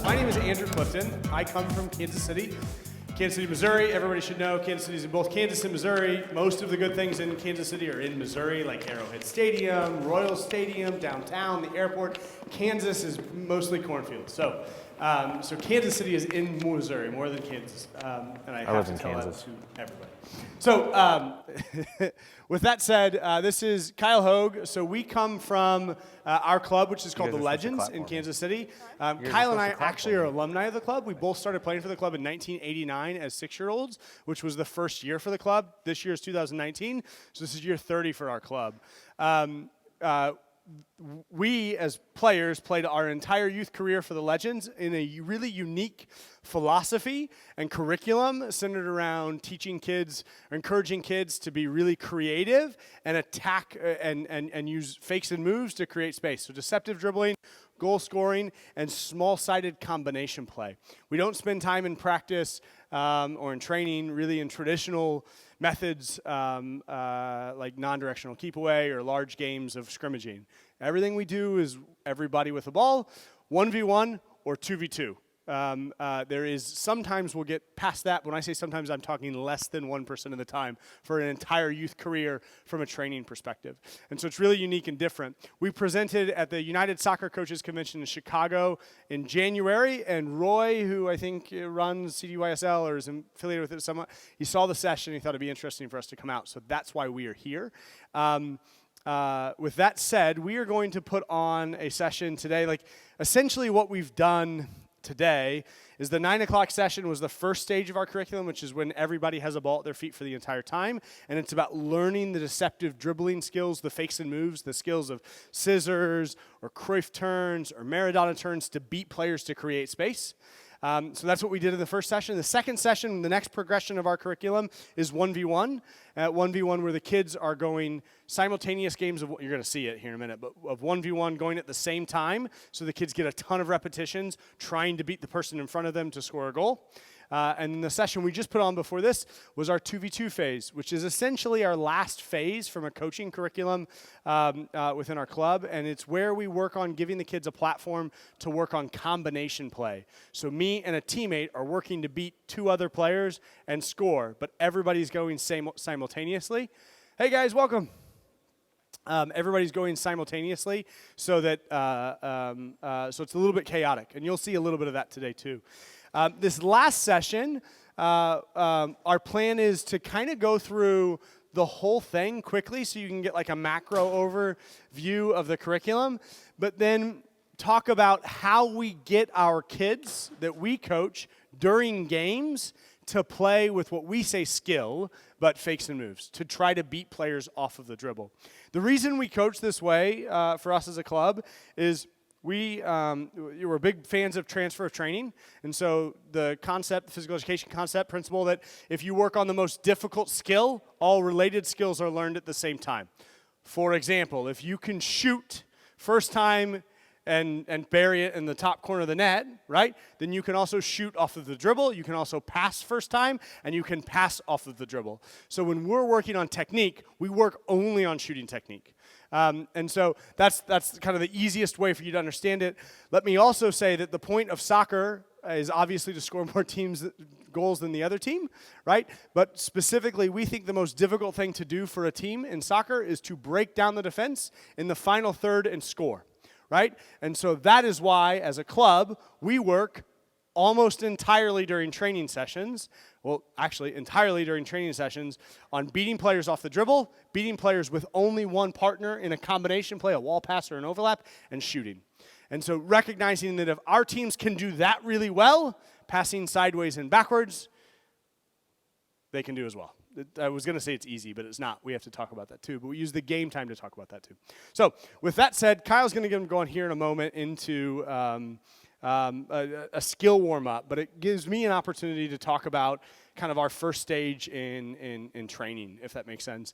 My name is Andrew Clifton. I come from Kansas City, Missouri. Everybody should know Kansas City is in both Kansas and Missouri. Most of the good things in Kansas City are in Missouri, like Arrowhead Stadium, Royal Stadium, downtown, the airport. Kansas is mostly cornfields. So Kansas City is in Missouri, more than Kansas. And I have to tell that to everybody. So with that said, this is Kyle Hogge. So we come from our club, which is called the Legends in Kansas City. Kyle and I actually are alumni of the club. We both started playing for the club in 1989 as 6-year-olds, which was the first year for the club. This year is 2019, so this is year 30 for our club. We, as players, played our entire youth career for the Legends in a really unique philosophy and curriculum centered around teaching kids, or encouraging kids to be really creative and attack and use fakes and moves to create space. So deceptive dribbling, goal scoring, and small-sided combination play. We don't spend time in practice or in training really in traditional methods like non-directional keep away or large games of scrimmaging. Everything we do is everybody with a ball, 1v1 or 2v2. There is sometimes we'll get past that. When I say sometimes, I'm talking less than 1% of the time for an entire youth career from a training perspective. And so it's really unique and different. We presented at the United Soccer Coaches Convention in Chicago in January, and Roy, who I think runs CDYSL or is affiliated with it somewhat, he saw the session, he thought it'd be interesting for us to come out. So that's why we are here. With that said, we are going to put on a session today. Like essentially what we've done today is the 9 o'clock session was the first stage of our curriculum, which is when everybody has a ball at their feet for the entire time. And it's about learning the deceptive dribbling skills, the fakes and moves, the skills of scissors or Cruyff turns or Maradona turns to beat players to create space. So that's what we did in the first session. The second session, the next progression of our curriculum is 1v1. 1v1 where the kids are going simultaneous games of, you're going to see it here in a minute, but of 1v1 going at the same time. So the kids get a ton of repetitions trying to beat the person in front of them to score a goal. And the session we just put on before this was our 2v2 phase, which is essentially our last phase from a coaching curriculum within our club. And it's where we work on giving the kids a platform to work on combination play. So me and a teammate are working to beat 2 other players and score, but everybody's going simultaneously. Hey guys, welcome. Everybody's going simultaneously so that so it's a little bit chaotic. And you'll see a little bit of that today too. This last session, our plan is to kind of go through the whole thing quickly so you can get like a macro overview of the curriculum, but then talk about how we get our kids that we coach during games to play with what we say skill, but fakes and moves, to try to beat players off of the dribble. The reason we coach this way for us as a club is we're big fans of transfer of training, and so the concept, the physical education concept, principle that if you work on the most difficult skill, all related skills are learned at the same time. For example, if you can shoot first time and bury it in the top corner of the net, right? Then you can also shoot off of the dribble, you can also pass first time, and you can pass off of the dribble. So when we're working on technique, we work only on shooting technique. And so that's kind of the easiest way for you to understand it. Let me also say that the point of soccer is obviously to score more goals than the other team, right? But specifically, we think the most difficult thing to do for a team in soccer is to break down the defense in the final third and score, right? And so that is why, as a club, we work almost entirely during training sessions, well, actually entirely during training sessions, on beating players off the dribble, beating players with only one partner in a combination play, a wall pass or an overlap, and shooting. And so recognizing that if our teams can do that really well, passing sideways and backwards, they can do as well. I was going to say it's easy, but it's not. We have to talk about that too. But we use the game time to talk about that too. So with that said, Kyle's going to get him going here in a moment into a skill warm-up. But it gives me an opportunity to talk about kind of our first stage in training, if that makes sense.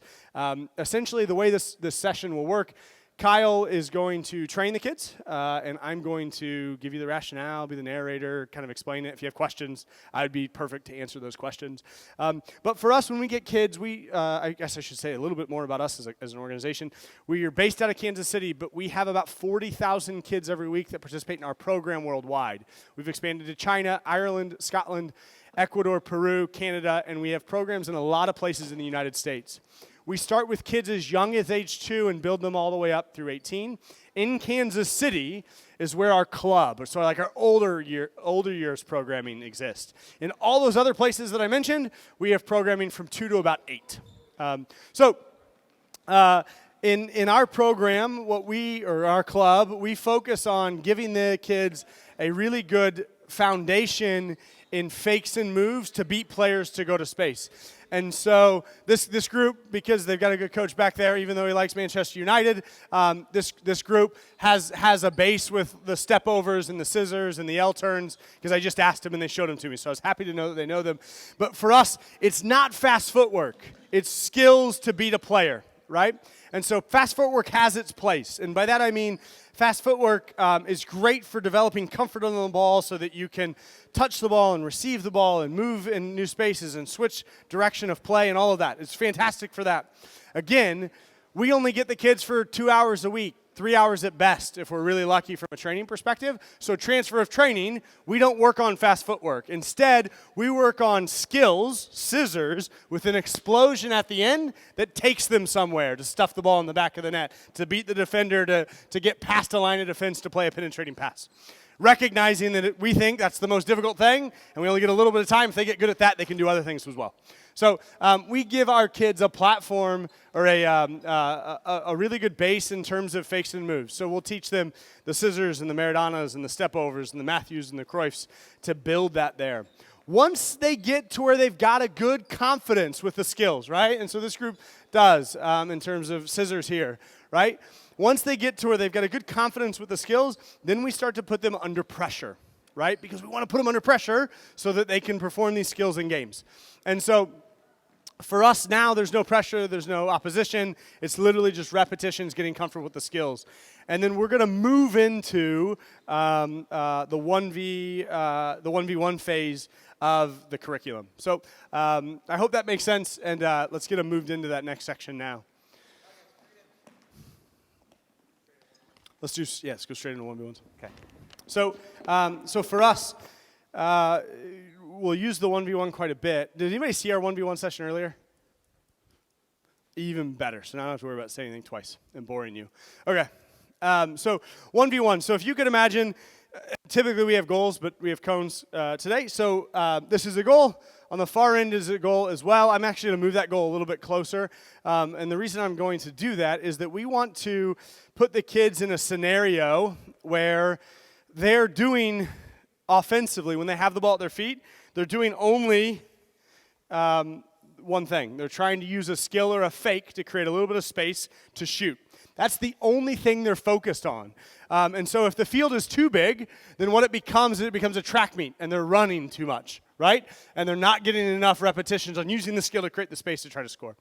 Essentially, the way this session will work, Kyle is going to train the kids, and I'm going to give you the rationale, be the narrator, kind of explain it. If you have questions, I'd be perfect to answer those questions. But for us, when we get kids, I guess I should say a little bit more about us as an organization. We are based out of Kansas City, but we have about 40,000 kids every week that participate in our program worldwide. We've expanded to China, Ireland, Scotland, Ecuador, Peru, Canada, and we have programs in a lot of places in the United States. We start with kids as young as age 2 and build them all the way up through 18. In Kansas City is where our club, so like our older years programming exists. In all those other places that I mentioned, we have programming from 2 to about 8. In our program, our club, we focus on giving the kids a really good foundation in fakes and moves to beat players to go to space. And so this group, because they've got a good coach back there, even though he likes Manchester United, this group has a base with the step overs and the scissors and the L turns, because I just asked them and they showed them to me. So I was happy to know that they know them. But for us, it's not fast footwork. It's skills to beat a player, right? And so fast footwork has its place. And by that I mean fast footwork is great for developing comfort on the ball so that you can touch the ball and receive the ball and move in new spaces and switch direction of play and all of that. It's fantastic for that. Again, we only get the kids for 2 hours a week, 3 hours at best if we're really lucky from a training perspective. So transfer of training, we don't work on fast footwork. Instead, we work on skills, scissors, with an explosion at the end that takes them somewhere to stuff the ball in the back of the net, to beat the defender, to get past a line of defense, to play a penetrating pass. Recognizing that we think that's the most difficult thing, and we only get a little bit of time. If they get good at that, they can do other things as well. So we give our kids a platform or a really good base in terms of fakes and moves. So we'll teach them the scissors and the Maradonas and the step overs and the Matthews and the Cruyffs to build that there. Once they get to where they've got a good confidence with the skills, right? And so this group does in terms of scissors here, right? Once they get to where they've got a good confidence with the skills, then we start to put them under pressure, right? Because we want to put them under pressure so that they can perform these skills in games. And so for us now, there's no pressure, there's no opposition. It's literally just repetitions, getting comfortable with the skills. And then we're going to move into the 1v1 phase of the curriculum. So I hope that makes sense, and let's get them moved into that next section now. Let's go straight into 1v1s. Okay. So for us, we'll use the 1v1 quite a bit. Did anybody see our 1v1 session earlier? Even better. So now I don't have to worry about saying anything twice and boring you. Okay. So 1v1. So if you could imagine, typically we have goals, but we have cones today. So this is a goal. On the far end is a goal as well. I'm actually going to move that goal a little bit closer. And the reason I'm going to do that is that we want to put the kids in a scenario where they're doing offensively, when they have the ball at their feet, they're doing only one thing. They're trying to use a skill or a fake to create a little bit of space to shoot. That's the only thing they're focused on. And so if the field is too big, then what it becomes a track meet, and they're running too much, right? And they're not getting enough repetitions on using the skill to create the space to try to score.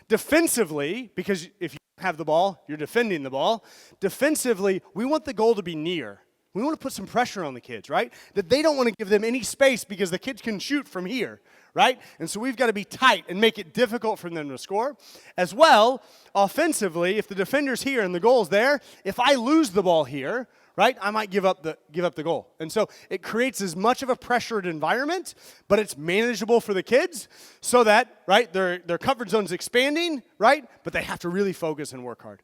Defensively, because if you have the ball, you're defending the ball. Defensively, we want the goal to be near. We want to put some pressure on the kids, right? That they don't want to give them any space because the kids can shoot from here, right? And so we've got to be tight and make it difficult for them to score. As well, offensively, if the defender's here and the goal's there, if I lose the ball here, right, I might give up the goal. And so it creates as much of a pressured environment, but it's manageable for the kids so that, right, their comfort zone's expanding, right? But they have to really focus and work hard.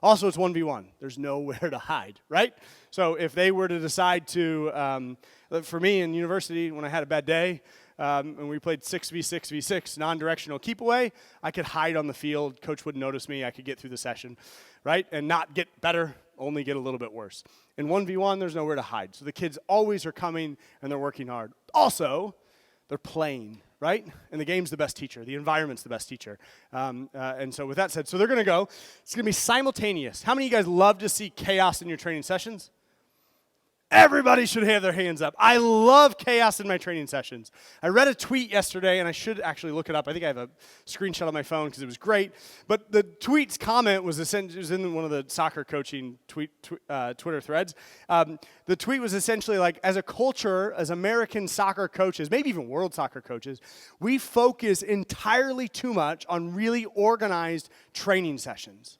Also, it's 1v1. There's nowhere to hide, right? So if they were to decide to, for me in university, when I had a bad day, and we played 6v6v6, non-directional keep away, I could hide on the field. Coach wouldn't notice me. I could get through the session, right? And not get better, only get a little bit worse. In 1v1, there's nowhere to hide. So the kids always are coming, and they're working hard. Also, they're playing, right? And the game's the best teacher. The environment's the best teacher. And so with that said, so they're going to go. It's going to be simultaneous. How many of you guys love to see chaos in your training sessions? Everybody should have their hands up. I love chaos in my training sessions. I read a tweet yesterday, and I should actually look it up. I think I have a screenshot on my phone because it was great. But the tweet's comment was in one of the soccer coaching Twitter threads. The tweet was essentially like, as a culture, as American soccer coaches, maybe even world soccer coaches, we focus entirely too much on really organized training sessions.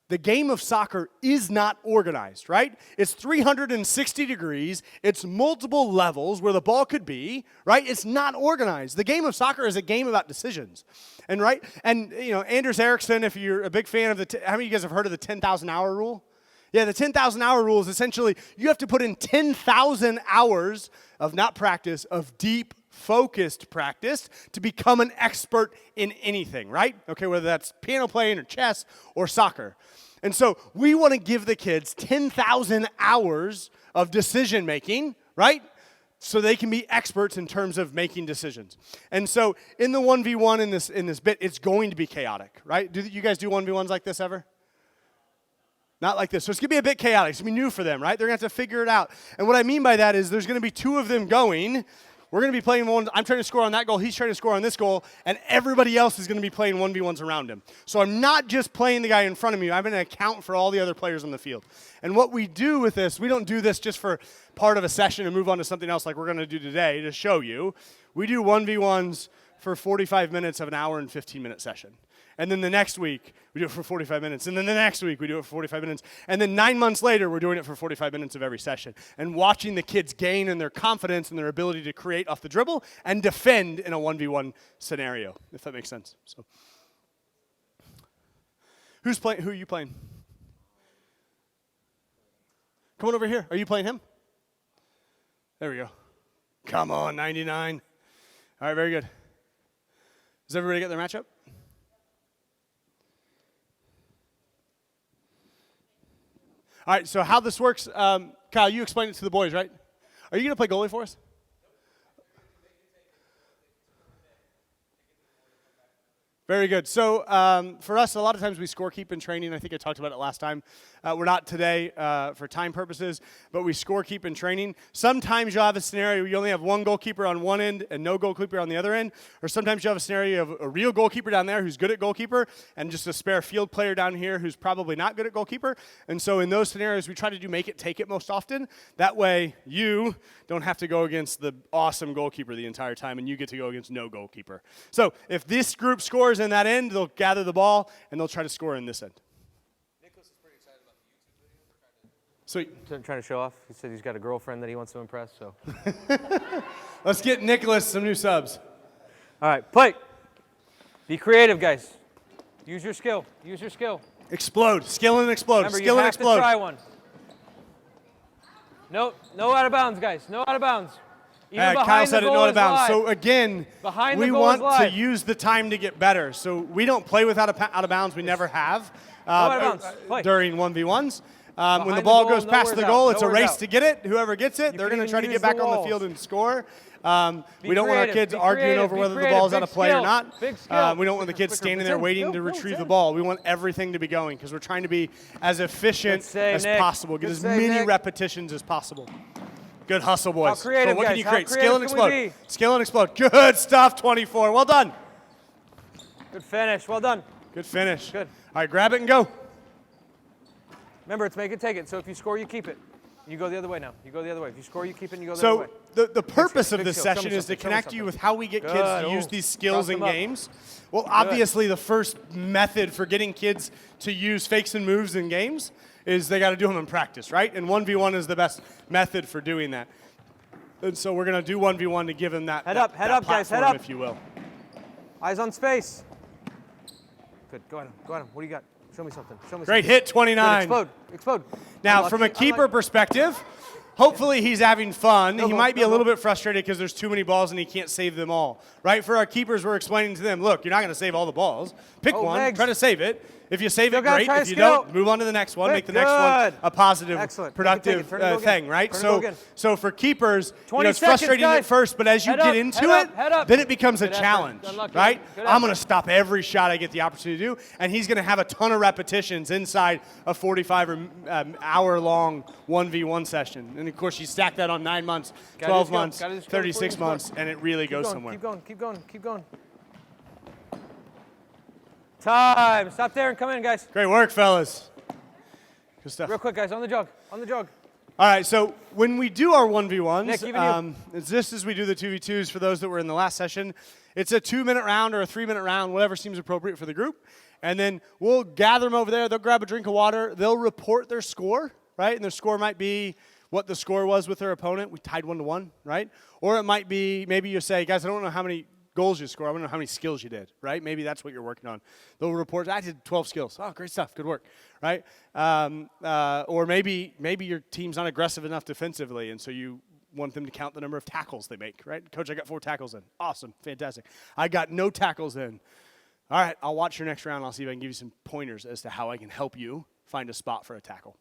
The game of soccer is not organized, right? It's 360 degrees. It's multiple levels where the ball could be, right? It's not organized. The game of soccer is a game about decisions. And right? And you know, Anders Ericsson, if you're a big fan of how many of you guys have heard of the 10,000 hour rule? Yeah, the 10,000 hour rule is essentially you have to put in 10,000 hours of not practice, of deep focused practice to become an expert in anything, right? Okay, whether that's piano playing or chess or soccer. And so we want to give the kids 10,000 hours of decision making, right? So they can be experts in terms of making decisions. And so in the 1v1 in this bit, it's going to be chaotic, right? Do you guys do 1v1s like this ever? Not like this. So it's going to be a bit chaotic. It's going to be new for them, right? They're going to have to figure it out. And what I mean by that is there's going to be two of them going. We're going to be playing one. I'm trying to score on that goal. He's trying to score on this goal. And everybody else is going to be playing 1v1s around him. So I'm not just playing the guy in front of me. I'm going to account for all the other players on the field. And what we do with this, we don't do this just for part of a session and move on to something else like we're going to do today to show you. We do 1v1s for 45 minutes of an hour and 15-minute session. And then the next week, we do it for 45 minutes. And then the next week, we do it for 45 minutes. And then 9 months later, we're doing it for 45 minutes of every session. And watching the kids gain in their confidence and their ability to create off the dribble and defend in a 1v1 scenario, if that makes sense. So, who's playing? Who are you playing? Come on over here. Are you playing him? There we go. Come on, 99. All right, very good. Does everybody get their matchup? All right, so how this works, Kyle, you explained it to the boys, right? Are you going to play goalie for us? Very good. So for us, a lot of times we score keep in training. I think I talked about it last time. We're not today for time purposes, but we score keep in training. Sometimes you'll have a scenario where you only have one goalkeeper on one end and no goalkeeper on the other end. Or sometimes you have a scenario of a real goalkeeper down there who's good at goalkeeper and just a spare field player down here who's probably not good at goalkeeper. And so in those scenarios, we try to do make it, take it most often. That way you don't have to go against the awesome goalkeeper the entire time and you get to go against no goalkeeper. So if this group scores in that end, they'll gather the ball and they'll try to score in this end. Nicholas is pretty excited about the YouTube video. Sweet. Trying to show off. He said he's got a girlfriend that he wants to impress. So let's get Nicholas some new subs. All right, play. Be creative, guys. Use your skill. Use your skill. Explode. Skill and explode. Remember, Skill and explode. You have to try one. No out of bounds, guys. No out of bounds. Kyle said it, no out of bounds. So again, we want to use the time to get better. So we don't play without out of bounds. We never have during 1v1s. When the ball goes past the goal, it's a race to get it. Whoever gets it, they're going to try to get back on the field and score. We don't want our kids arguing over whether the ball's out of play or not. We don't want the kids standing there waiting to retrieve the ball. We want everything to be going because we're trying to be as efficient as possible, get as many repetitions as possible. Good hustle, boys. How creative, so what guys? can you create? Skill and How explode. Skill and explode. Good stuff, 24. Well done. Good finish. Well done. Good finish. Good. All right, grab it and go. Remember, it's make it, take it. So if you score, you keep it. You go the other way now. You go the other way. If you score, you keep it and you go the other way. So the purpose of this session is to connect you with how we get kids to use these skills in games. Well, obviously, the first method for getting kids to use fakes and moves in games is they got to do them in practice, right? And 1v1 is the best method for doing that. And so we're going to do 1v1 to give them that head up, guys, head up, if you will. Eyes on space. Good, go at him, go at him. What do you got? Show me something, show me Great something. hit, 29. Good, explode. Now, from a keeper perspective, hopefully he's having fun. He might be a little bit frustrated because there's too many balls and he can't save them all, right? For our keepers, we're explaining to them, look, you're not going to save all the balls. Pick one, try to save it. If you save it, great. If you don't, move on to the next one. Make the next one a positive, productive thing, right? So for keepers, it's frustrating at first, but as you get into it, then it becomes a challenge, right? I'm going to stop every shot I get the opportunity to do, and he's going to have a ton of repetitions inside a 45 or hour-long 1v1 session. And of course, you stack that on 9 months, Gotta 12 just go. months, Gotta just go 36 before you months, and it really goes going, somewhere. Keep going, keep going, keep going. Time. Stop there and come in, guys. Great work, fellas. Good stuff. Real quick, guys, on the jog, on the jog. All right, so when we do our 1v1s, Nick, even it's just as we do the 2v2s for those that were in the last session. It's a 2-minute round or a 3-minute round, whatever seems appropriate for the group. And then we'll gather them over there. They'll grab a drink of water. They'll report their score, right? And their score might be what the score was with their opponent. We tied 1-1, right? Or it might be, maybe you say, guys, I don't know how many goals you score. I want to know how many skills you did, right? Maybe that's what you're working on. They'll report, I did 12 skills. Oh, great stuff. Good work, right? Or maybe your team's not aggressive enough defensively, and so you want them to count the number of tackles they make, right? Coach, I got 4 tackles in. Awesome. Fantastic. I got no tackles in. All right, I'll watch your next round. I'll see if I can give you some pointers as to how I can help you find a spot for a tackle,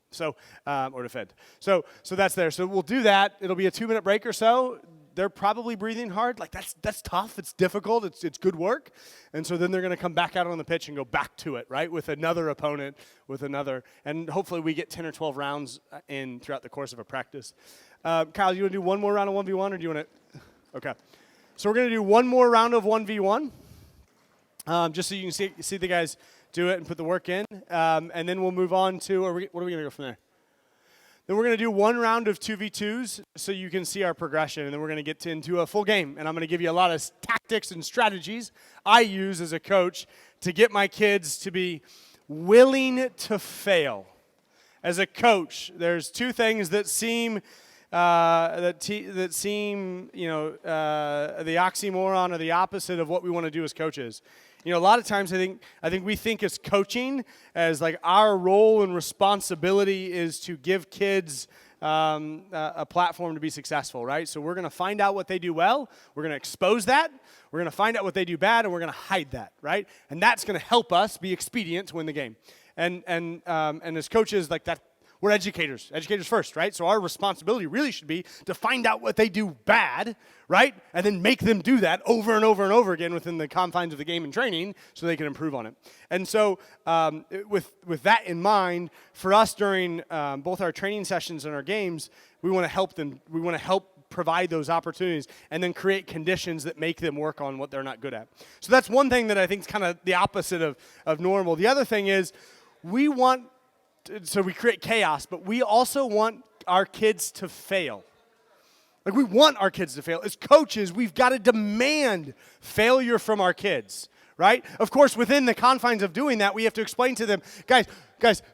or defend. So that's there. So we'll do that. It'll be a 2-minute break or so. They're probably breathing hard. Like, that's tough. It's difficult. It's good work. And so then they're going to come back out on the pitch and go back to it, right, with another opponent, and hopefully we get 10 or 12 rounds in throughout the course of a practice. Kyle, you want to do one more round of 1v1, or do you want to? Okay. So we're going to do one more round of 1v1, just so you can see the guys do it and put the work in. And then we'll move on to, what are we going to go from there? Then we're going to do one round of 2v2s so you can see our progression, and then we're going to get into a full game. And I'm going to give you a lot of tactics and strategies I use as a coach to get my kids to be willing to fail. As a coach, there's 2 things that seem the oxymoron or the opposite of what we want to do as coaches. You know, a lot of times I think we think as coaching as like our role and responsibility is to give kids a platform to be successful, right? So we're going to find out what they do well. We're going to expose that. We're going to find out what they do bad, and we're going to hide that, right? And that's going to help us be expedient to win the game. And as coaches, like that, we're educators first, right? So our responsibility really should be to find out what they do bad, right? And then make them do that over and over and over again within the confines of the game and training so they can improve on it. And so with that in mind, for us during both our training sessions and our games, we want to help them. We want to help provide those opportunities and then create conditions that make them work on what they're not good at. So that's one thing that I think is kind of the opposite of normal. The other thing is so we create chaos, but we also want our kids to fail. Like, we want our kids to fail. As coaches, we've got to demand failure from our kids, right? Of course, within the confines of doing that, we have to explain to them, guys,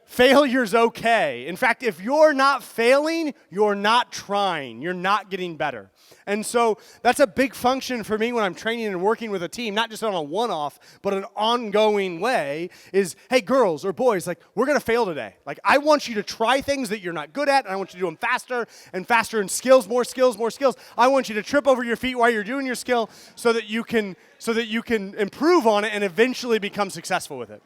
failure's okay. In fact, if you're not failing, you're not trying. You're not getting better. And so that's a big function for me when I'm training and working with a team, not just on a one-off, but an ongoing way, is, hey, girls or boys, like, we're going to fail today. Like, I want you to try things that you're not good at, and I want you to do them faster and faster, and more skills. I want you to trip over your feet while you're doing your skill so that you can improve on it and eventually become successful with it.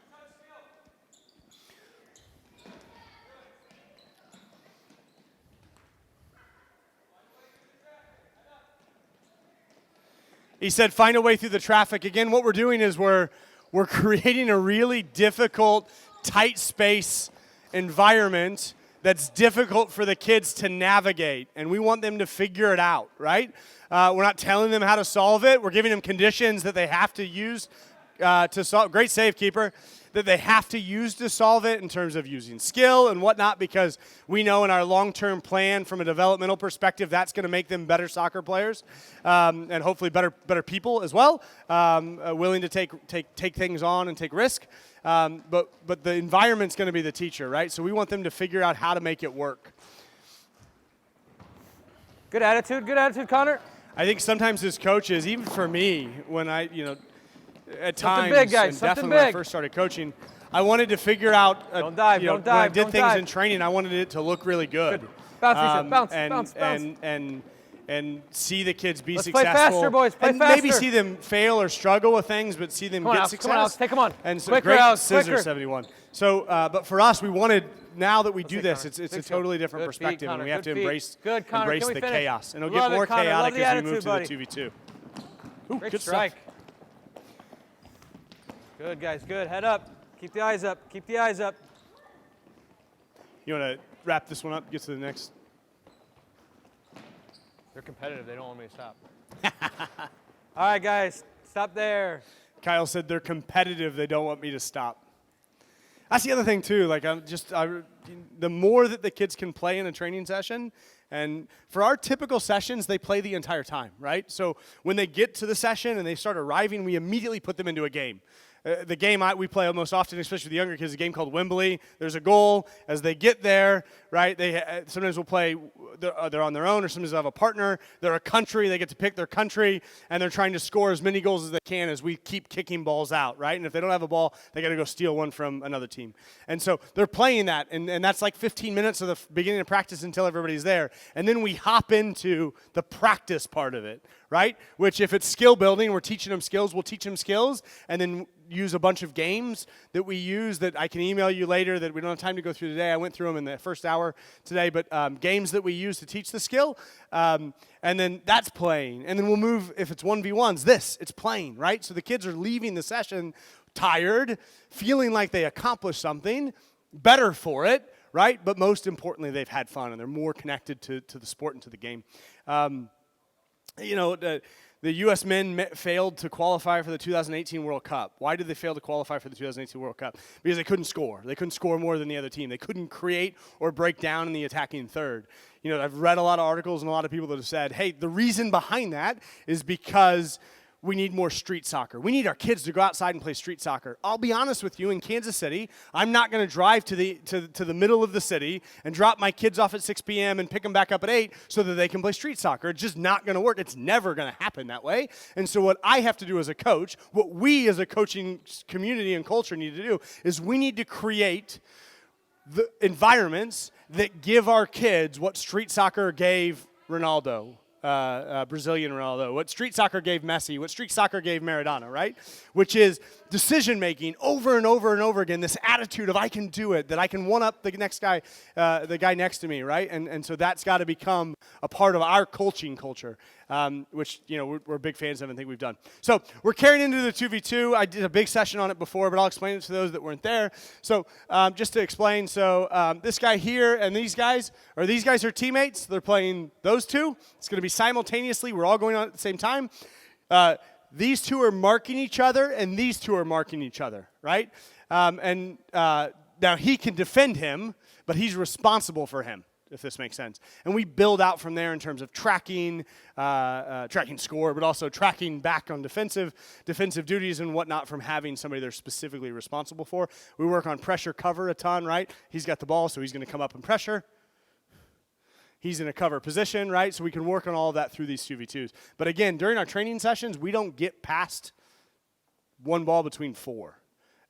He said, find a way through the traffic. Again, what we're doing is we're creating a really difficult, tight space environment that's difficult for the kids to navigate, and we want them to figure it out, right? We're not telling them how to solve it. We're giving them conditions that they have to use to solve. Great save, keeper. That they have to use to solve it in terms of using skill and whatnot, because we know in our long-term plan from a developmental perspective that's going to make them better soccer players and hopefully better people as well, willing to take things on and take risk. But the environment's going to be the teacher, right? So we want them to figure out how to make it work. Good attitude, Connor. I think sometimes as coaches, even for me, when I, at Something times, big, guys. and Something definitely big. when I first started coaching, I wanted to figure out. Don't dive. When I did things in training, I wanted it to look really good. Bounce. And see the kids be Let's successful. play faster, boys. Play and faster. maybe see them fail or struggle with things, but see them get success. Come on, Alex. Take them on. And so quicker, great Alex, scissor quicker. 71. So, but for us, we wanted. Now that we do this, Connor. it's a totally different Good perspective, feet, and we have to Good feet. embrace Good, Connor. the Can we finish? chaos. And it'll Love get more it, Connor. chaotic Love the as we move attitude, to the 2v2. Ooh, Great good strike. stuff. Good, guys. Good. Head up. Keep the eyes up. Keep the eyes up. You want to wrap this one up? Get to the next. They're competitive. They don't want me to stop. All right, guys, stop there. Kyle said they're competitive. They don't want me to stop. That's the other thing too. Like the more that the kids can play in a training session, and for our typical sessions, they play the entire time, right? So when they get to the session and they start arriving, we immediately put them into a game. The game we play most often, especially with the younger kids, is a game called Wembley. There's a goal. As they get there, right, sometimes we'll play, they're on their own, or sometimes they'll have a partner. They're a country. They get to pick their country, and they're trying to score as many goals as they can as we keep kicking balls out, right? And if they don't have a ball, they got to go steal one from another team. And so they're playing that, and that's like 15 minutes of the beginning of practice until everybody's there. And then we hop into the practice part of it, right? Which if it's skill building, we're teaching them skills, we'll teach them skills, and then use a bunch of games that we use that I can email you later that we don't have time to go through today. I went through them in the first hour today, but games that we use to teach the skill, and then that's playing. And then we'll move, if it's 1v1s, it's playing, right? So the kids are leaving the session tired, feeling like they accomplished something, better for it, right? But most importantly, they've had fun, and they're more connected to the sport and to the game. The U.S. men failed to qualify for the 2018 World Cup. Why did they fail to qualify for the 2018 World Cup? Because they couldn't score. They couldn't score more than the other team. They couldn't create or break down in the attacking third. I've read a lot of articles and a lot of people that have said, hey, the reason behind that is because we need more street soccer. We need our kids to go outside and play street soccer. I'll be honest with you, in Kansas City, I'm not going to drive to the middle of the city and drop my kids off at 6 p.m. and pick them back up at 8 so that they can play street soccer. It's just not going to work. It's never going to happen that way. And so what I have to do as a coach, what we as a coaching community and culture need to do, is we need to create the environments that give our kids what street soccer gave Ronaldo. Brazilian Ronaldo, what street soccer gave Messi, what street soccer gave Maradona, right? Which is decision-making over and over and over again, this attitude of I can do it, that I can one-up the next guy, the guy next to me, right? And so that's got to become a part of our coaching culture, which, we're big fans of and think we've done. So we're carrying into the 2v2. I did a big session on it before, but I'll explain it to those that weren't there. So just to explain, this guy here and these guys are teammates. They're playing those two. It's going to be simultaneously. We're all going on at the same time. These two are marking each other, and these two are marking each other, right? Now he can defend him, but he's responsible for him, if this makes sense. And we build out from there in terms of tracking score, but also tracking back on defensive duties and whatnot from having somebody they're specifically responsible for. We work on pressure cover a ton, right? He's got the ball, so he's going to come up and pressure. He's in a cover position, right? So we can work on all of that through these 2v2s. But again, during our training sessions, we don't get past one ball between 4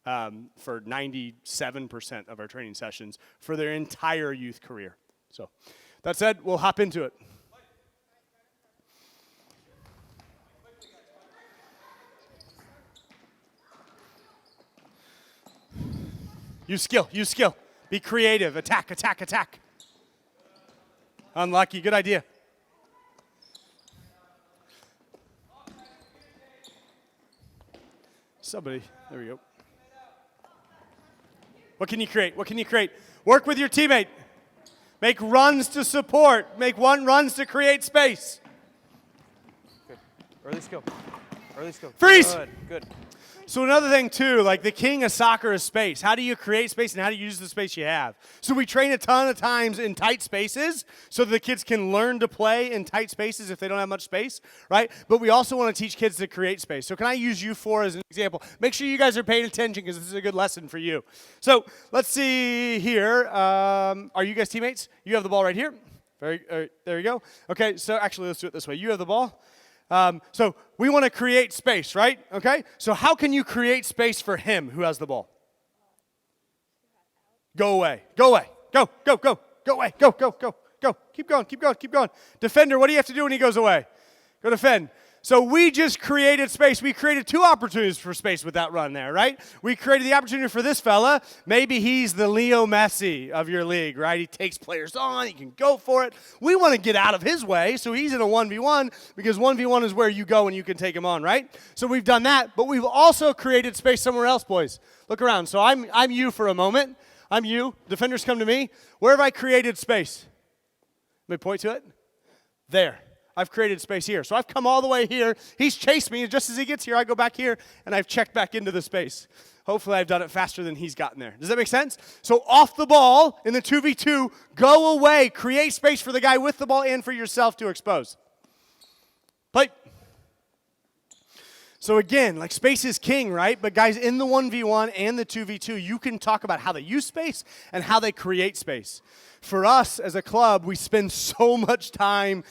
for 97% of our training sessions for their entire youth career. So that said, we'll hop into it. Use skill. Be creative. Attack. Unlucky. Good idea. Somebody. There we go. What can you create? Work with your teammate. Make runs to support. Make runs to create space. Good. Early skill. Freeze. Good. So another thing, too, like the king of soccer is space. How do you create space and how do you use the space you have? So we train a ton of times in tight spaces so that the kids can learn to play in tight spaces if they don't have much space, right? But we also want to teach kids to create space. So can I use you four as an example? Make sure you guys are paying attention because this is a good lesson for you. So let's see here. Are you guys teammates? You have the ball right here. There you go. Okay, so actually let's do it this way. You have the ball. So we want to create space, right? Okay? So how can you create space for him who has the ball? Go away. Go away. Go away. Go. Keep going. Defender, what do you have to do when he goes away? Go defend. So we just created space. We created 2 opportunities for space with that run there, right? We created the opportunity for this fella. Maybe he's the Leo Messi of your league, right? He takes players on. He can go for it. We want to get out of his way, so he's in a 1v1 because 1v1 is where you go and you can take him on, right? So we've done that, but we've also created space somewhere else, boys. Look around. So I'm you for a moment. I'm you. Defenders come to me. Where have I created space? Let me point to it. There. I've created space here. So I've come all the way here. He's chased me, and just as he gets here, I go back here, and I've checked back into the space. Hopefully I've done it faster than he's gotten there. Does that make sense? So off the ball in the 2v2, go away, create space for the guy with the ball and for yourself to expose. Play. So again, like space is king, right? But guys, in the 1v1 and the 2v2, you can talk about how they use space and how they create space. For us as a club, we spend so much time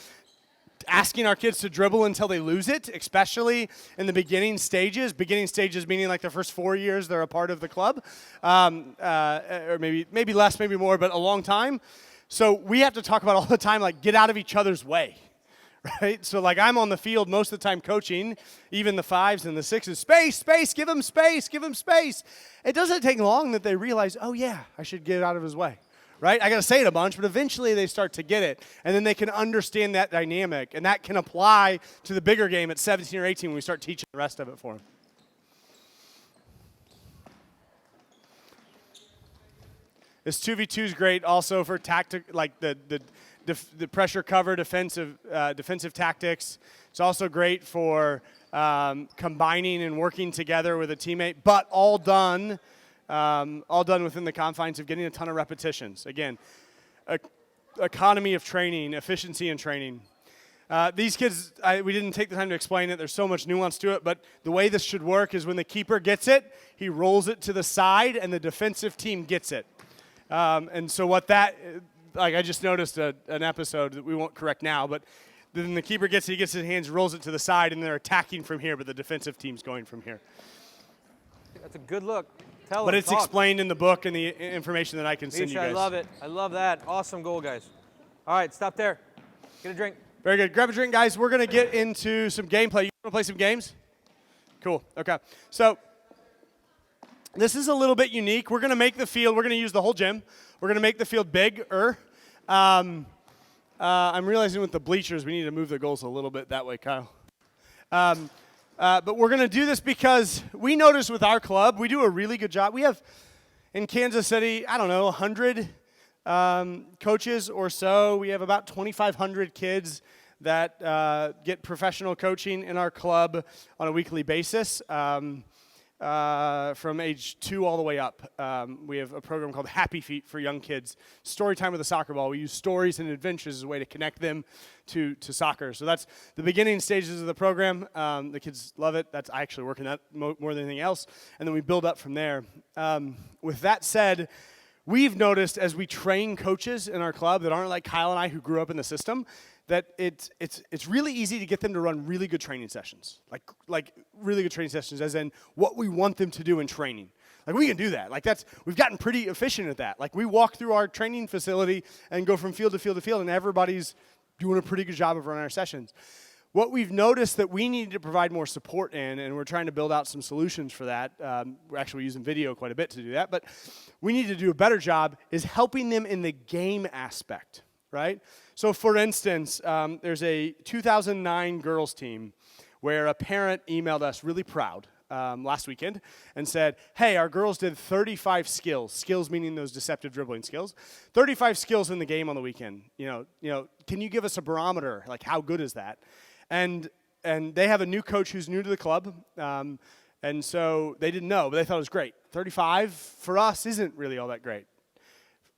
asking our kids to dribble until they lose it, especially in the beginning stages. Beginning stages meaning like the first 4 years they're a part of the club, or maybe less, maybe more, but a long time. So we have to talk about all the time, like, get out of each other's way, right? So like I'm on the field most of the time coaching, even the 5s and the 6s. Space, give him space, give him space. It doesn't take long that they realize, oh yeah, I should get out of his way. Right? I got to say it a bunch, but eventually they start to get it. And then they can understand that dynamic. And that can apply to the bigger game at 17 or 18 when we start teaching the rest of it for them. This 2v2 is great also for tactic, like the pressure cover defensive tactics. It's also great for combining and working together with a teammate, but all done within the confines of getting a ton of repetitions. Again, economy of training, efficiency in training. These kids, we didn't take the time to explain it. There's so much nuance to it, but the way this should work is when the keeper gets it, he rolls it to the side, and the defensive team gets it. And so what that, like I just noticed an episode that we won't correct now, but then the keeper gets it, he gets his hands, rolls it to the side, and they're attacking from here, but the defensive team's going from here. That's a good look. But it's explained in the book and the information that I can send you guys. I love it. I love that. Awesome goal, guys. All right, stop there. Get a drink. Very good. Grab a drink, guys. We're going to get into some gameplay. You want to play some games? Cool. Okay. So this is a little bit unique. We're going to make the field. We're going to use the whole gym. We're going to make the field bigger. I'm realizing with the bleachers, we need to move the goals a little bit that way, Kyle. But we're going to do this because we notice with our club, we do a really good job. We have, in Kansas City, 100 coaches or so. We have about 2,500 kids that get professional coaching in our club on a weekly basis. From age 2 all the way up. We have a program called Happy Feet for young kids. Story time with a soccer ball. We use stories and adventures as a way to connect them to soccer. So that's the beginning stages of the program. The kids love it. I actually work in that more than anything else. And then we build up from there. With that said, we've noticed as we train coaches in our club that aren't like Kyle and I who grew up in the system, that it's really easy to get them to run really good training sessions, like really good training sessions, as in what we want them to do in training. Like we can do that. Like we've gotten pretty efficient at that. Like we walk through our training facility and go from field to field to field, and everybody's doing a pretty good job of running our sessions. What we've noticed that we need to provide more support in, and we're trying to build out some solutions for that. We're actually using video quite a bit to do that, but we need to do a better job is helping them in the game aspect, right? So for instance, there's a 2009 girls team where a parent emailed us really proud last weekend and said, hey, our girls did 35 skills meaning those deceptive dribbling skills, 35 skills in the game on the weekend. You know, can you give us a barometer? Like, how good is that? And they have a new coach who's new to the club, and so they didn't know, but they thought it was great. 35 for us isn't really all that great.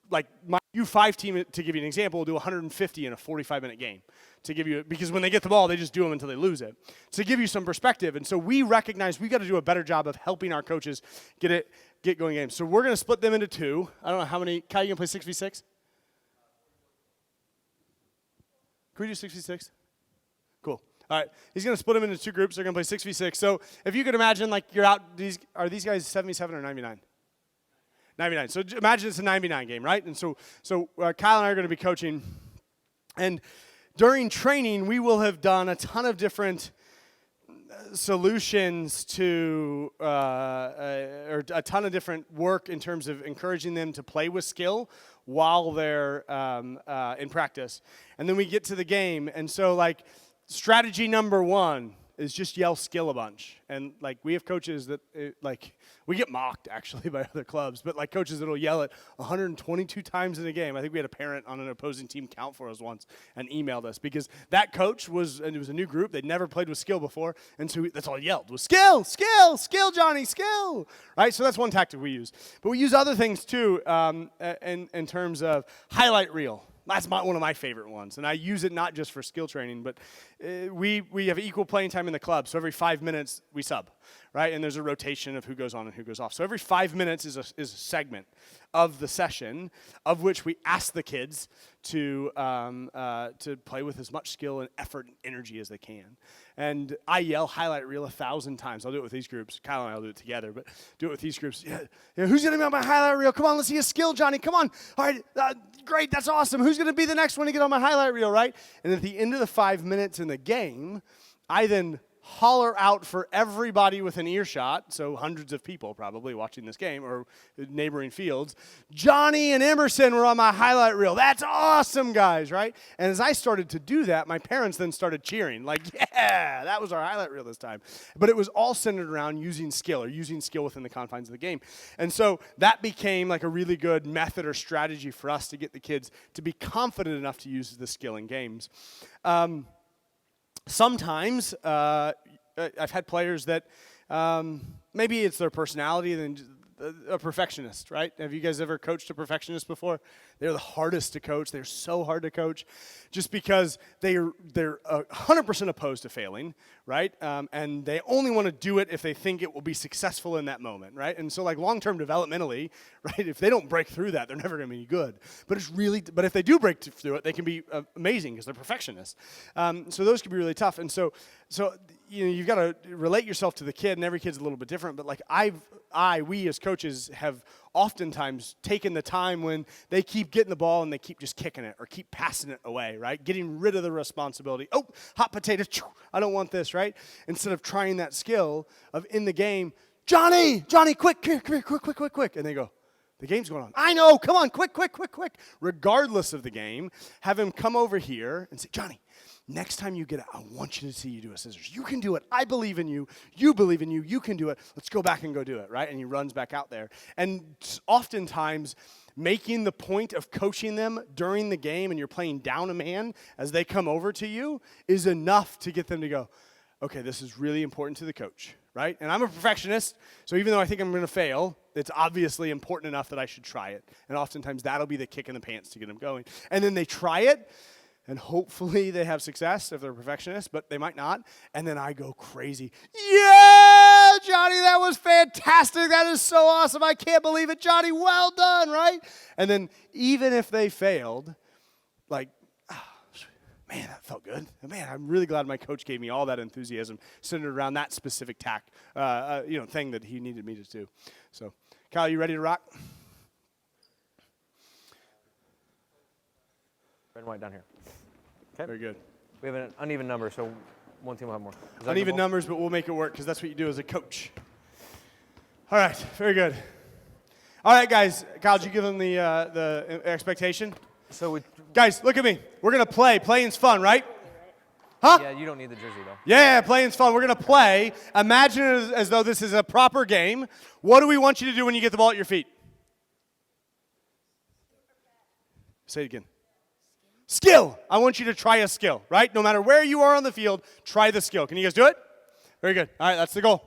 Like my U5 team, to give you an example, will do 150 in a 45-minute game. To give you, because when they get the ball, they just do them until they lose it. To give you some perspective, and so we recognize we got to do a better job of helping our coaches get going games. So we're going to split them into 2. I don't know how many. Kyle, you going to play 6v6? Can we do 6v6? Cool. All right. He's going to split them into 2 groups. They're going to play 6v6. So if you could imagine, like you're out. Are these guys 7v7 or 9v9? 99. So imagine it's a 9v9 game, right? And so Kyle and I are going to be coaching. And during training, we will have done a ton of different solutions to, or a ton of different work in terms of encouraging them to play with skill while they're in practice. And then we get to the game. And so, like, strategy number 1 is just yell skill a bunch. And like we have coaches that like we get mocked actually by other clubs, but like coaches that'll yell it 122 times in a game. I think we had a parent on an opposing team count for us once and emailed us because that coach and it was a new group. They'd never played with skill before, and so that's all he yelled was skill, skill, skill, Johnny, skill. Right? So that's one tactic we use. But we use other things too in terms of highlight reel. That's one of my favorite ones, and I use it not just for skill training, but we have equal playing time in the club, so every 5 minutes we sub, right? And there's a rotation of who goes on and who goes off. So every 5 minutes is a segment of the session of which we ask the kids to play with as much skill and effort and energy as they can. And I yell highlight reel 1,000 times. I'll do it with these groups. Kyle and I will do it together, but do it with these groups. Yeah, who's going to be on my highlight reel? Come on, let's see a skill, Johnny. Come on. All right, great, that's awesome. Who's going to be the next one to get on my highlight reel, right? And at the end of the 5 minutes in the game, I then holler out for everybody with an earshot, so hundreds of people probably watching this game or neighboring fields, Johnny and Emerson were on my highlight reel. That's awesome, guys, right? And as I started to do that, my parents then started cheering, like, yeah, that was our highlight reel this time. But it was all centered around using skill within the confines of the game. And so that became like a really good method or strategy for us to get the kids to be confident enough to use the skill in games. Sometimes I've had players that maybe it's their personality than a perfectionist, right? Have you guys ever coached a perfectionist before? They're the hardest to coach. They're so hard to coach just because they're 100% opposed to failing, right? And they only want to do it if they think it will be successful in that moment, right? And so like long-term developmentally, right, if they don't break through that, they're never going to be good. But if they do break through it, they can be amazing because they're perfectionists. So those can be really tough. And so you know, you've got to relate yourself to the kid, and every kid's a little bit different. But like we as coaches have oftentimes taken the time when they keep getting the ball and they keep just kicking it or keep passing it away, right? Getting rid of the responsibility. Oh, hot potato, I don't want this, right? Instead of trying that skill of in the game, Johnny, quick, come here, quick. And they go, the game's going on. I know, come on, quick. Regardless of the game, have him come over here and say, Johnny, next time you get it, I want you to see you do a scissors. You can do it. I believe in you. You believe in you. You can do it. Let's go back and go do it, right? And he runs back out there. And oftentimes, making the point of coaching them during the game and you're playing down a man as they come over to you is enough to get them to go, okay, this is really important to the coach, right? And I'm a perfectionist, so even though I think I'm going to fail, it's obviously important enough that I should try it. And oftentimes, that'll be the kick in the pants to get them going. And then they try it, and hopefully they have success if they're perfectionists, but they might not. And then I go crazy. Yeah, Johnny, that was fantastic. That is so awesome. I can't believe it, Johnny. Well done, right? And then even if they failed, like, man, that felt good. Man, I'm really glad my coach gave me all that enthusiasm centered around that specific thing that he needed me to do. So, Kyle, you ready to rock? Red and white down here. Okay. Very good. We have an uneven number, so one team will have more. Uneven numbers, but we'll make it work because that's what you do as a coach. All right, very good. All right, guys. Kyle, did you give them the expectation? Guys, look at me. We're going to play. Playing's fun, right? Huh? Yeah, you don't need the jersey, though. Yeah, playing's fun. We're going to play. Imagine it as though this is a proper game. What do we want you to do when you get the ball at your feet? Say it again. Skill. I want you to try a skill, right? No matter where you are on the field, try the skill. Can you guys do it? Very good. All right, that's the goal.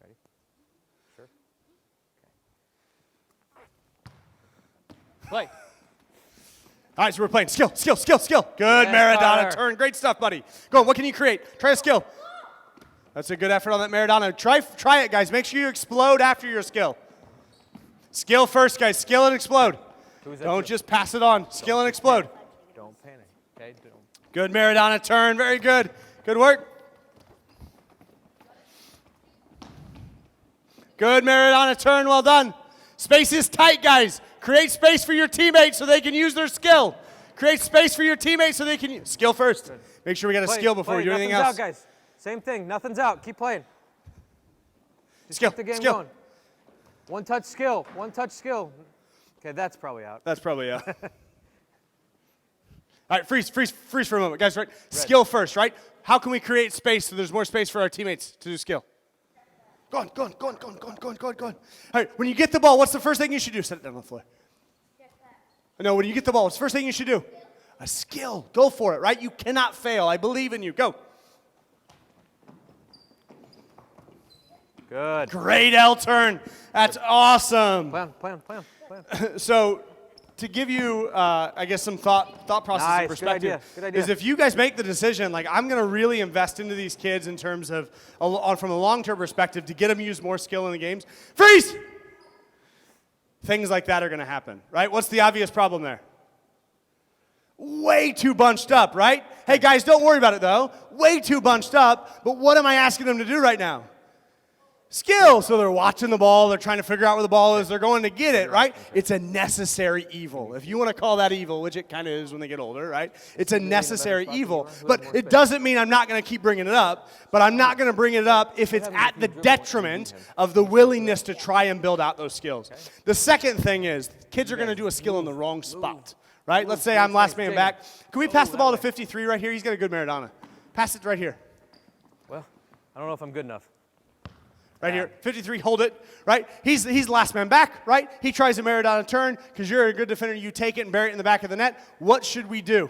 Ready? Sure. Okay. Play. All right, so we're playing skill. Good, Yes, Maradona Tyler. turn. Great stuff, buddy. Go on, what can you create? Try a skill. That's a good effort on that Maradona. Try it, guys. Make sure you explode after your skill. Skill first, guys. Skill and explode. Don't just pass it on. Skill and explode. Don't panic. Okay? Good Maradona turn. Very good. Good work. Good Maradona turn. Well done. Space is tight, guys. Create space for your teammates so they can use their skill. Create space for your teammates so they can use. Skill first. Good. Make sure we got a skill before we do anything else. Nothing's out, guys. Same thing. Nothing's out. Keep playing. Just skill. Keep the game skill. going. One touch skill. Okay, that's probably out. That's probably out. All right, freeze for a moment. Guys, right? Skill first, right? How can we create space so there's more space for our teammates to do skill? Go on. All right, when you get the ball, what's the first thing you should do? Set it down on the floor. No, when you get the ball, what's the first thing you should do? A skill. Go for it, right? You cannot fail. I believe in you. Go. Good. Great L turn. That's awesome. Plan. So, to give you, I guess, some thought process and perspective, good idea. is if you guys make the decision, like, I'm going to really invest into these kids in terms of, from a long-term perspective, to get them to use more skill in the games. Freeze! Things like that are going to happen, right? What's the obvious problem there? Way too bunched up, right? Hey, guys, don't worry about it, though. Way too bunched up, but what am I asking them to do right now? Skill. So they're watching the ball. They're trying to figure out where the ball is. They're going to get it, right? It's a necessary evil. If you want to call that evil, which it kind of is when they get older, right? It's a necessary evil. But it doesn't mean I'm not going to keep bringing it up, but I'm not going to bring it up if it's at the detriment of the willingness to try and build out those skills. The second thing is kids are going to do a skill in the wrong spot, right? Let's say I'm last man back. Can we pass the ball to 53 right here? He's got a good Maradona. Pass it right here. Well, I don't know if I'm good enough. Right here, 53, hold it, right? He's last man back, right? He tries a Maradona turn because you're a good defender. You take it and bury it in the back of the net. What should we do?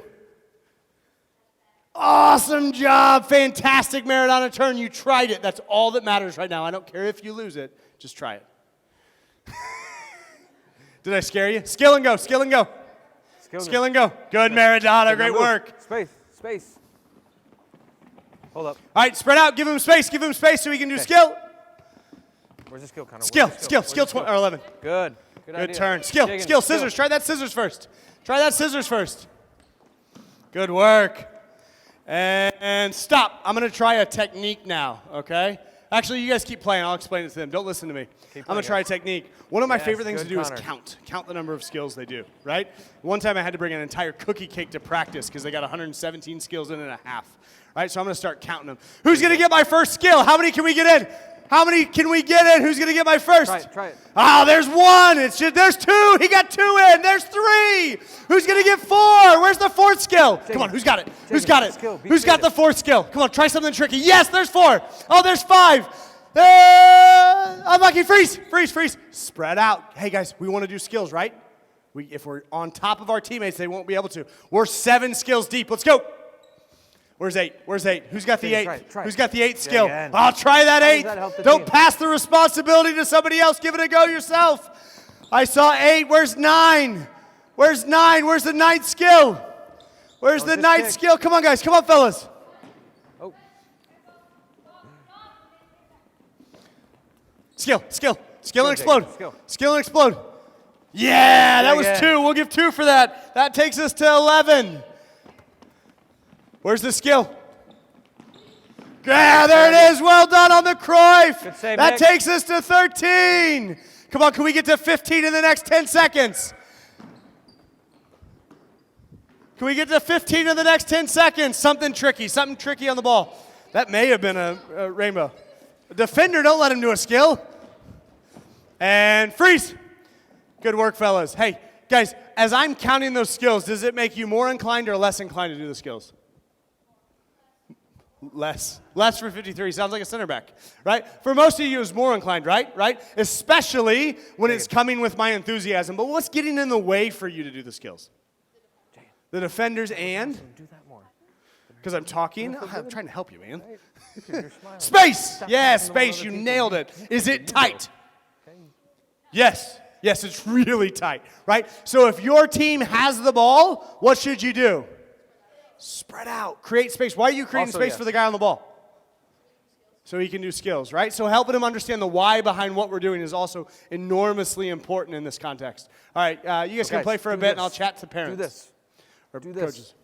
Awesome job. Fantastic Maradona turn. You tried it. That's all that matters right now. I don't care if you lose it. Just try it. Did I scare you? Skill and go. Skill and go. Skill and go. Good Maradona. Great work. Space. Hold up. All right, spread out. Give him space. Give him space so he can do skill. Where's the skill, Connor? Skill 11. Good Good turn. Skill, scissors. Try that scissors first. Good work. And stop. I'm going to try a technique now, okay? Actually, you guys keep playing. I'll explain it to them. Don't listen to me. I'm going to try a technique. One of my favorite things to do is count. Count the number of skills they do, right? One time I had to bring an entire cookie cake to practice because they got 117 skills in and a half, right? So I'm going to start counting them. Who's going to get my first skill? How many can we get in? How many can we get in? Who's going to get my first? Try it. Oh, there's one. There's two. He got two in. There's three. Who's going to get four? Where's the fourth skill? Come on, who's got it? Who's got it? Who's got the fourth skill? Come on, try something tricky. Yes, there's four. Oh, there's five. Unlucky. Freeze. Spread out. Hey, guys, we want to do skills, right? If we're on top of our teammates, they won't be able to. We're 7 skills deep. Let's go. Where's 8? Who's got the 8? Who's got the 8 skill? I'll try that 8. Don't pass the responsibility to somebody else. Give it a go yourself. I saw 8. Where's 9? Where's the 9th skill? Where's the 9th skill? Come on, guys. Come on, fellas. Oh. Skill and explode. Skill and explode. Yeah, that was 2. We'll give 2 for that. That takes us to 11. Where's the skill? Yeah, there it is. Well done on the Cruyff. Good save, that Nick. takes us to 13. Come on, can we get to 15 in the next 10 seconds? Can we get to 15 in the next 10 seconds? Something tricky on the ball. That may have been a rainbow. Defender, don't let him do a skill. And freeze. Good work, fellas. Hey, guys, as I'm counting those skills, does it make you more inclined or less inclined to do the skills? Less for 53. Sounds like a center back, right? For most of you, it's more inclined, right? Especially when it's coming with my enthusiasm. But what's getting in the way for you to do the skills? The defenders and? Because I'm talking? I'm trying to help you, man. Space! Yeah, space. You nailed it. Is it tight? Yes, it's really tight, right? So if your team has the ball, what should you do? Spread out. Create space. Why are you creating space for the guy on the ball? So he can do skills, right? So helping him understand the why behind what we're doing is also enormously important in this context. All right, you guys can play for a bit, and I'll chat to parents. Do this. Or do this. Coaches.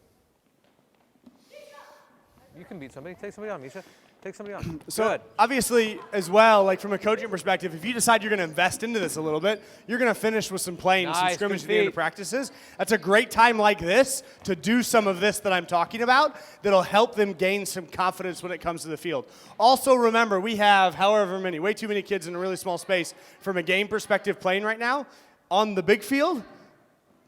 You can beat somebody. Take somebody on, Misha. Take somebody on. So Good. obviously, as well, like from a coaching perspective, if you decide you're going to invest into this a little bit, you're going to finish with some playing, some scrimmage at the end of practices. That's a great time like this to do some of this that I'm talking about that'll help them gain some confidence when it comes to the field. Also, remember, we have way too many kids in a really small space from a game perspective playing right now. On the big field,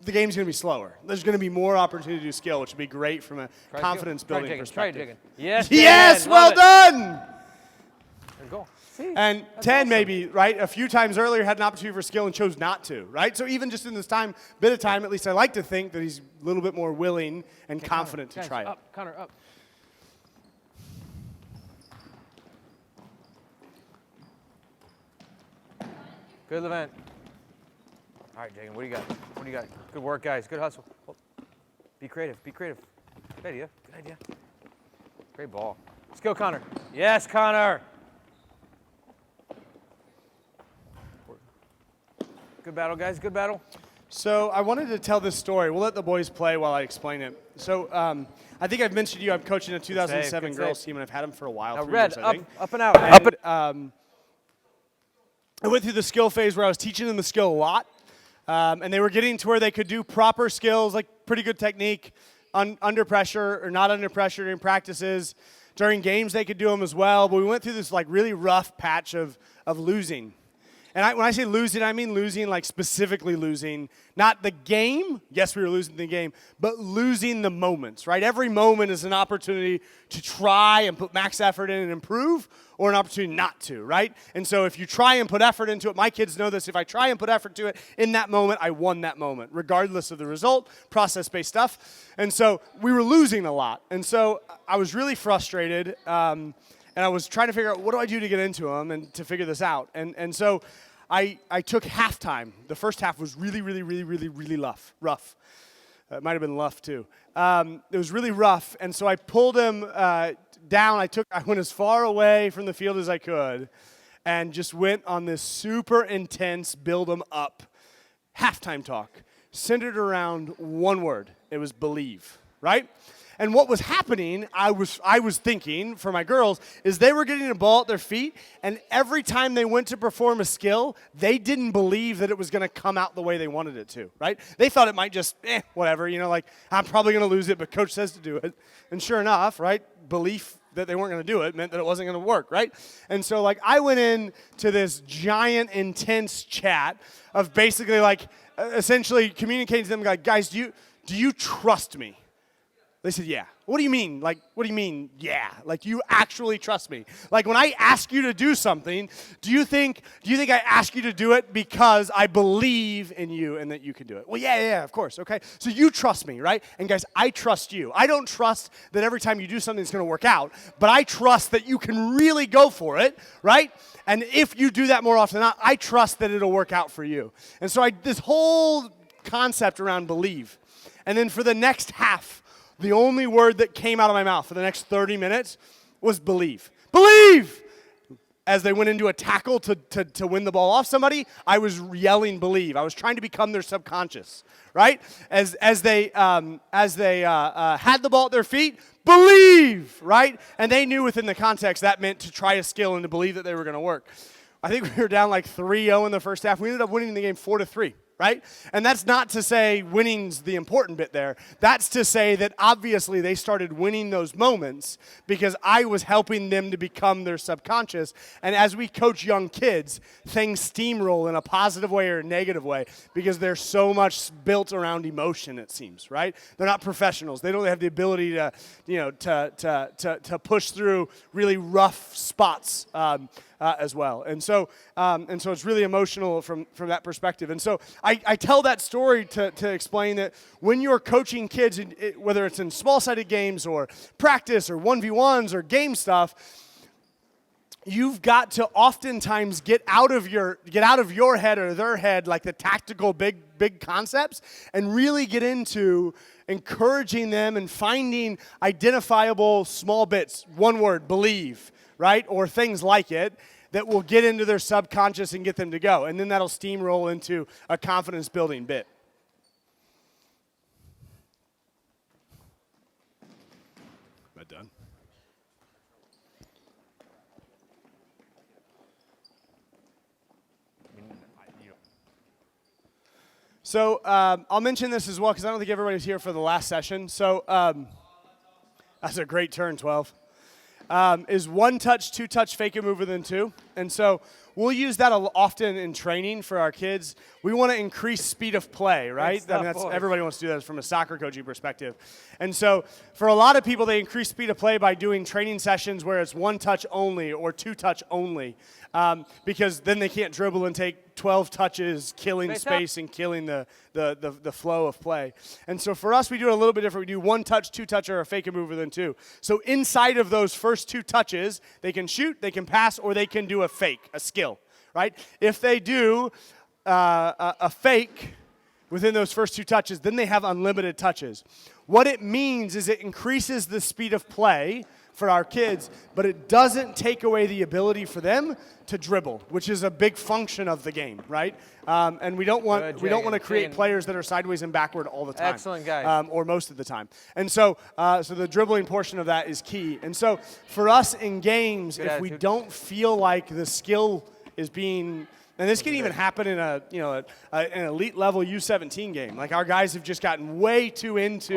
the game's going to be slower. There's going to be more opportunity to do skill, which would be great from a confidence-building perspective. Try jigging. Yes, yes, Dan, well done! There you go. See, and 10 awesome. Maybe, right? A few times earlier had an opportunity for skill and chose not to, right? So even just in this bit of time, at least I like to think that he's a little bit more willing and confident to try it. Up, Connor, up. Good, Levant. All right, Jagan, what do you got? What do you got? Good work, guys. Good hustle. Be creative. Be creative. Good idea. Good idea. Great ball. Let's go, Connor. Yes, Connor. Good battle, guys. Good battle. So I wanted to tell this story. We'll let the boys play while I explain it. So I think I've mentioned to you I'm coaching a 2007 girls team, and I've had them for a while. Now, 3 Red, years, I think. up and out. And, I went through the skill phase where I was teaching them the skill a lot. And they were getting to where they could do proper skills, like pretty good technique, under pressure or not under pressure during practices. During games, they could do them as well. But we went through this like really rough patch of losing. And when I say losing, I mean losing, like specifically losing, not the game. Yes, we were losing the game, but losing the moments, right? Every moment is an opportunity to try and put max effort in and improve, or an opportunity not to, right? And so if you try and put effort into it, my kids know this, if I try and put effort to it in that moment, I won that moment, regardless of the result, process-based stuff. And so we were losing a lot. And so I was really frustrated, and I was trying to figure out what do I do to get into them and to figure this out. And so I took halftime. The first half was really rough. It might have been rough too. It was really rough, and so I pulled him down. I went as far away from the field as I could, and just went on this super intense build 'em up halftime talk, centered around one word. It was believe, right? And what was happening, I was thinking for my girls, is they were getting the ball at their feet, and every time they went to perform a skill, they didn't believe that it was going to come out the way they wanted it to, right? They thought it might just, whatever, like I'm probably going to lose it, but coach says to do it. And sure enough, right, belief that they weren't going to do it meant that it wasn't going to work, right? And so like I went into this giant, intense chat of basically like essentially communicating to them, like, guys, do you trust me? They said, yeah. What do you mean? Like, what do you mean, yeah? Like, you actually trust me? Like, when I ask you to do something, do you think I ask you to do it because I believe in you and that you can do it? Well, yeah, of course, okay? So you trust me, right? And guys, I trust you. I don't trust that every time you do something it's going to work out, but I trust that you can really go for it, right? And if you do that more often than not, I trust that it'll work out for you. And so this whole concept around believe. And then for the next half, the only word that came out of my mouth for the next 30 minutes was believe. Believe! As they went into a tackle to win the ball off somebody, I was yelling believe. I was trying to become their subconscious, right? As they had the ball at their feet, believe, right? And they knew within the context that meant to try a skill and to believe that they were going to work. I think we were down like 3-0 in the first half. We ended up winning the game 4-3. Right? And that's not to say winning's the important bit there. That's to say that obviously they started winning those moments because I was helping them to become their subconscious. And as we coach young kids, things steamroll in a positive way or a negative way because they're so much built around emotion, it seems, right? They're not professionals. They don't have the ability to, to push through really rough spots. As well. And so it's really emotional from that perspective. And so I tell that story to explain that when you're coaching kids, whether it's in small-sided games or practice or 1v1s or game stuff, you've got to oftentimes get out of your head or their head, like the tactical big concepts, and really get into encouraging them and finding identifiable small bits, one word, believe, right? Or things like it that will get into their subconscious and get them to go. And then that'll steamroll into a confidence building bit. Am I done? So I'll mention this as well because I don't think everybody's here for the last session. So that's a great turn, 12. Is one touch, two touch, fake it, move within two. And so we'll use that often in training for our kids. We want to increase speed of play, right? Stuff, That's, boys. everybody wants to do that from a soccer coaching perspective. And so for a lot of people, they increase speed of play by doing training sessions where it's one touch only or two touch only, because then they can't dribble and take 12 touches, killing space and killing the flow of play. And so for us, we do it a little bit different. We do one touch, two touch, or a fake a move within two. So inside of those first two touches, they can shoot, they can pass, or they can do a fake, a skill, right? If they do a fake within those first two touches, then they have unlimited touches. What it means is it increases the speed of play for our kids, but it doesn't take away the ability for them to dribble, which is a big function of the game, right? And we don't want to create players that are sideways and backward all the time. Excellent, guys. Or most of the time. And so, so the dribbling portion of that is key. And so, for us in games, if we don't feel like the skill is being, and this can even happen in an elite level U17 game. Like our guys have just gotten way too into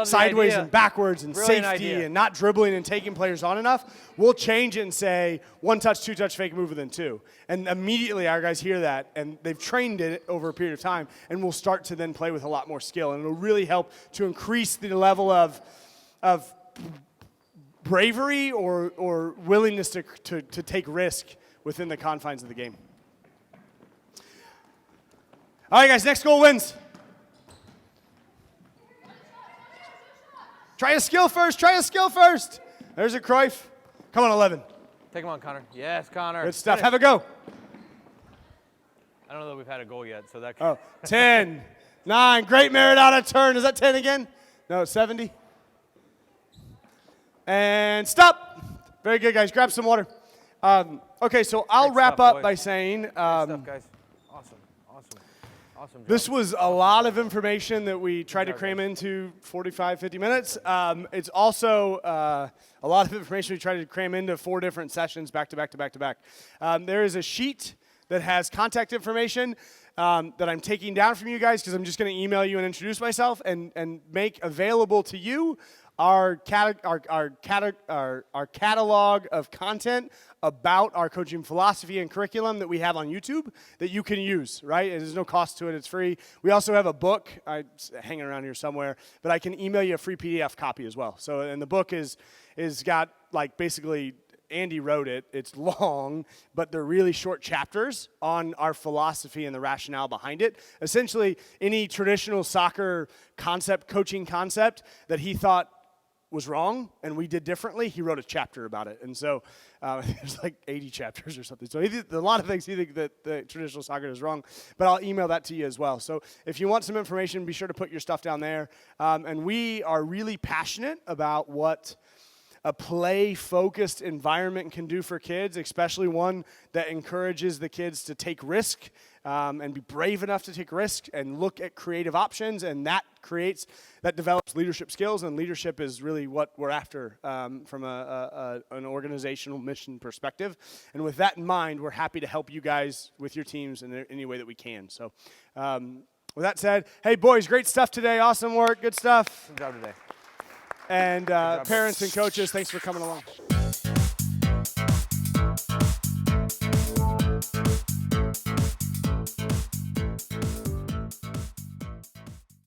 sideways and backwards and safety and not dribbling and taking players on enough. We'll change it and say one touch, two touch, fake move within two. And immediately our guys hear that and they've trained it over a period of time, and we'll start to then play with a lot more skill. And it'll really help to increase the level of bravery or willingness to take risk within the confines of the game. All right, guys, next goal wins. Try a skill first. There's a Cruyff. Come on, 11. Take him on, Connor. Yes, Connor. Good stuff. Have a go. I don't know that we've had a goal yet, so that. 10, 9. Great merit out of turn. Is that 10 again? No, 70. And stop. Very good, guys. Grab some water. Okay, so I'll wrap up by saying. Great stuff, guys. Awesome. This was a lot of information that we tried to cram into 45, 50 minutes. It's also a lot of information we tried to cram into 4 different sessions back to back. There is a sheet that has contact information that I'm taking down from you guys because I'm just going to email you and introduce myself and make available to you our catalog of content about our coaching philosophy and curriculum that we have on YouTube that you can use, right? There's no cost to it. It's free. We also have a book hanging around here somewhere, but I can email you a free PDF copy as well. So, and the book is got like basically Andy wrote it. It's long, but they're really short chapters on our philosophy and the rationale behind it. Essentially, any traditional soccer concept, coaching concept that he thought was wrong and we did differently, he wrote a chapter about it. And so there's like 80 chapters or something. So a lot of things he thinks that the traditional soccer is wrong, but I'll email that to you as well. So if you want some information, be sure to put your stuff down there. And we are really passionate about what a play-focused environment can do for kids, especially one that encourages the kids to take risk and be brave enough to take risk and look at creative options, and that develops leadership skills, and leadership is really what we're after from an organizational mission perspective. And with that in mind, we're happy to help you guys with your teams in any way that we can. So with that said, hey, boys, great stuff today. Awesome work. Good stuff. Good job today. And parents and coaches, thanks for coming along.